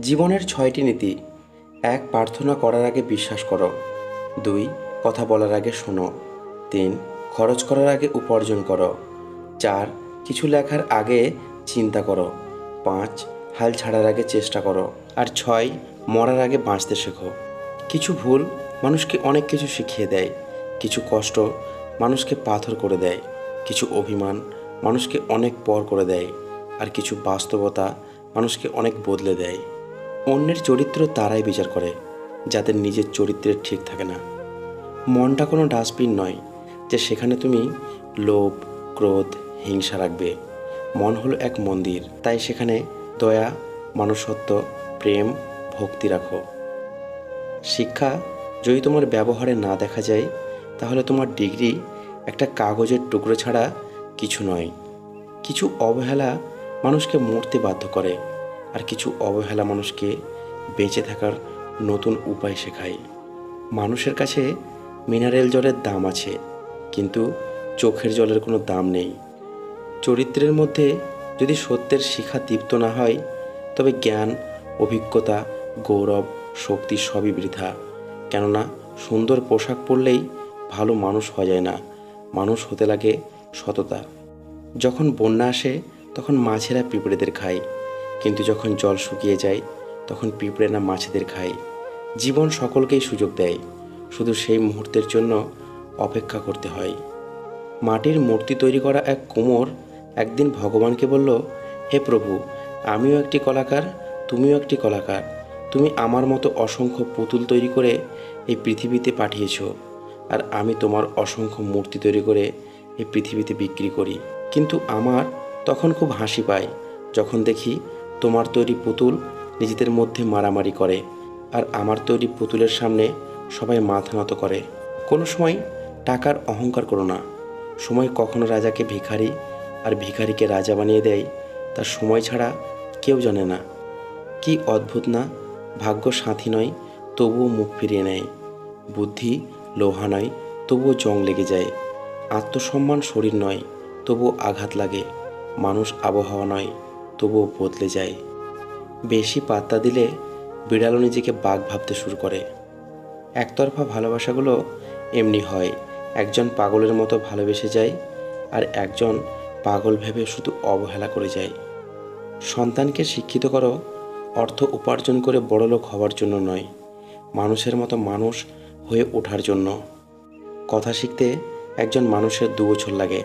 জীবনের ৬টি নীতি। ১. প্রার্থনা করার আগে বিশ্বাস করো। ২. কথা বলার আগে শোনো। ৩. খরচ করার আগে উপার্জন করো। ৪. কিছু লেখার আগে চিন্তা করো। ৫. হাল ছাড়ার আগে চেষ্টা করো। আর ৬. মরার আগে বাঁচতে শেখো। কিছু ভুল মানুষকে অনেক কিছু শিখিয়ে দেয়। কিছু কষ্ট মানুষকে পাথর করে দেয়। কিছু অভিমান মানুষকে অনেক পর করে দেয়। আর কিছু বাস্তবতা মানুষকে অনেক বদলে দেয়। অন্যের চরিত্র তারাই বিচার করে যাদের নিজের চরিত্রের ঠিক থাকে না। মনটা কোনো ডাস্টবিন নয় যে সেখানে তুমি লোভ, ক্রোধ, হিংসা রাখবে। মন হলো এক মন্দির, তাই সেখানে দয়া, মনুষ্যত্ব, প্রেম, ভক্তি রাখো। শিক্ষা যদি তোমার ব্যবহারে না দেখা যায়, তাহলে তোমার ডিগ্রি একটা কাগজের টুকরো ছাড়া কিছু নয়। কিছু অবহেলা মানুষকে মরতে বাধ্য করে, আর কিছু অবহেলা মানুষকে বেঁচে থাকার নতুন উপায় শেখায়। মানুষের কাছে মিনারেল জলের দাম আছে, কিন্তু চোখের জলের কোনো দাম নেই। চরিত্রের মধ্যে যদি সত্যের শিখা দীপ্ত না হয়, তবে জ্ঞান, অভিজ্ঞতা, গৌরব, শক্তি সবই বৃথা। কেননা সুন্দর পোশাক পরলেই ভালো মানুষ হওয়া যায় না, মানুষ হতে লাগে সততা। যখন বন্যা আসে তখন মাছেরা পিঁপড়েদের খায়, কিন্তু যখন জল শুকিয়ে যায় তখন পিঁপড়ে না মাছেদের খায়। জীবন সকলকেই সুযোগ দেয়, শুধু সেই মুহূর্তের জন্য অপেক্ষা করতে হয়। মাটির মূর্তি তৈরি করা এক কুমোর একদিন ভগবানকে বলল, হে প্রভু, আমিও একটি কলাকার, তুমিও একটি কলাকার। তুমি আমার মতো অসংখ্য পুতুল তৈরি করে এই পৃথিবীতে পাঠিয়েছ, আর আমি তোমার অসংখ্য মূর্তি তৈরি করে এই পৃথিবীতে বিক্রি করি। কিন্তু আমার তখন খুব হাসি পায় যখন দেখি তোমার তৈরি পুতুল নিজেদের মধ্যে মারামারি করে, আর আমার তৈরি পুতুলের সামনে সবাই মাথা নত করে। কোনো সময় টাকার অহংকার করো না। সময় কখনো রাজাকে ভিখারি আর ভিখারিকে রাজা বানিয়ে দেয়, তার সময় ছাড়া কেউ জানে না। কি অদ্ভুত না, ভাগ্য সাথী নয় তবুও মুখ ফিরিয়ে নেয়। বুদ্ধি লোহা নয় তবুও জং লেগে যায়। আত্মসম্মান শরীর নয় তবুও আঘাত লাগে। মানুষ আবহাওয়া নয় তবুও বদলে যায়। বেশি পাত্তা দিলে বিড়ালও নিজেকে বাঘ ভাবতে শুরু করে। একতরফা ভালোবাসাগুলো এমনি হয়, একজন পাগলের মতো ভালোবেসে যায়, আর একজন পাগল ভেবে শুধু অবহেলা করে যায়। সন্তানকে শিক্ষিত করো অর্থ উপার্জন করে বড়লোক হওয়ার জন্য নয়, মানুষের মতো মানুষ হয়ে ওঠার জন্য। কথা শিখতে একজন মানুষের 2 বছর লাগে,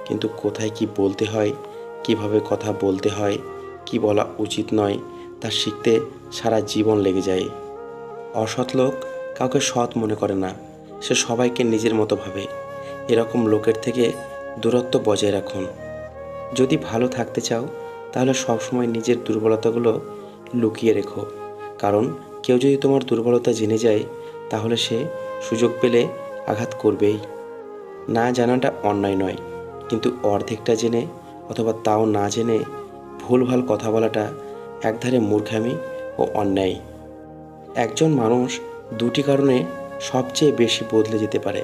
কিন্তু কোথায় কি বলতে হয়, কিভাবে কথা বলতে হয়, কি বলা উচিত নয়, তা শিখতে সারা জীবন লেগে যায়। অসৎ লোক কাউকে সৎ মনে করে না, সে সবাইকে নিজের মতো ভাবে। এরকম লোকের থেকে দূরত্ব বজায় রাখুন। যদি ভালো থাকতে চাও, তাহলে সবসময় নিজের দুর্বলতাগুলো লুকিয়ে রেখো, কারণ কেউ যদি তোমার দুর্বলতা জেনে যায়, তাহলে সে সুযোগ পেলে আঘাত করবেই। না জানাটা অন্যায় নয়, কিন্তু অর্ধেকটা জেনে অথবা তাও না জেনে ভুলভাল কথা বলাটা একধারে মূর্খামি ও অন্যায়। একজন মানুষ 2টি কারণে সবচেয়ে বেশি বদলে যেতে পারে: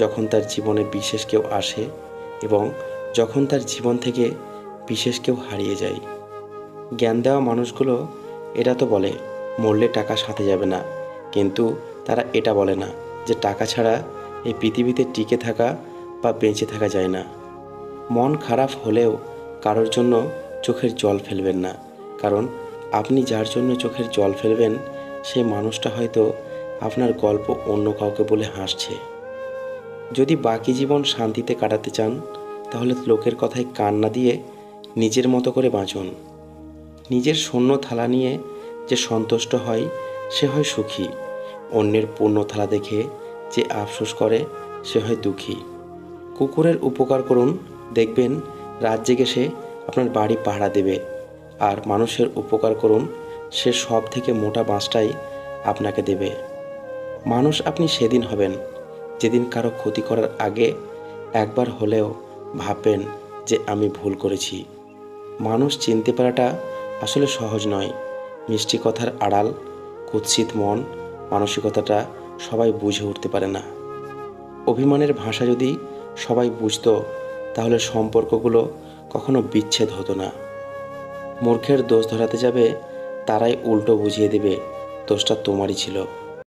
যখন তার জীবনে বিশেষ কেউ আসে, এবং যখন তার জীবন থেকে বিশেষ কেউ হারিয়ে যায়। জ্ঞান দেওয়া মানুষগুলো এটা তো বলে মরলে টাকা সাথে যাবে না, কিন্তু তারা এটা বলে না যে টাকা ছাড়া এই পৃথিবীতে টিকে থাকা বা বেঁচে থাকা যায় না। মন খারাপ হলেও কারোর জন্য চোখের জল ফেলবেন না, কারণ আপনি যার জন্য চোখের জল ফেলবেন সেই মানুষটা হয়তো আপনার গল্প অন্য কাউকে বলে হাসছে। যদি বাকি জীবন শান্তিতে কাটাতে চান, তাহলে লোকের কথায় কান না দিয়ে নিজের মতো করে বাঁচুন। নিজের শূন্য থালা নিয়ে যে সন্তুষ্ট হয় সে হয় সুখী। অন্যের পূর্ণ থালা দেখে যে আফসোস করে সে হয় দুঃখী। কুকুরের উপকার করুন, দেখবেন রাত জেগে সে আপনার বাড়ি পাহারা দেবে। আর মানুষের উপকার করুন, সে সব থেকে মোটা বাঁশটাই আপনাকে দেবে। মানুষ আপনি সেদিন হবেন যেদিন কারো ক্ষতি করার আগে একবার হলেও ভাববেন যে আমি ভুল করেছি। মানুষ চিনতে পারাটা আসলে সহজ নয়। মিষ্টি কথার আড়াল কুৎসিত মন মানসিকতাটা সবাই বুঝে উঠতে পারে না। অভিমানের ভাষা যদি সবাই বুঝতো, তাহলে সম্পর্কগুলো কখনো বিচ্ছেদ হতো না। মূর্খের দোষ ধরাতে যাবে তারাই উল্টো বুঝিয়ে দেবে দোষটা তোমারই ছিল।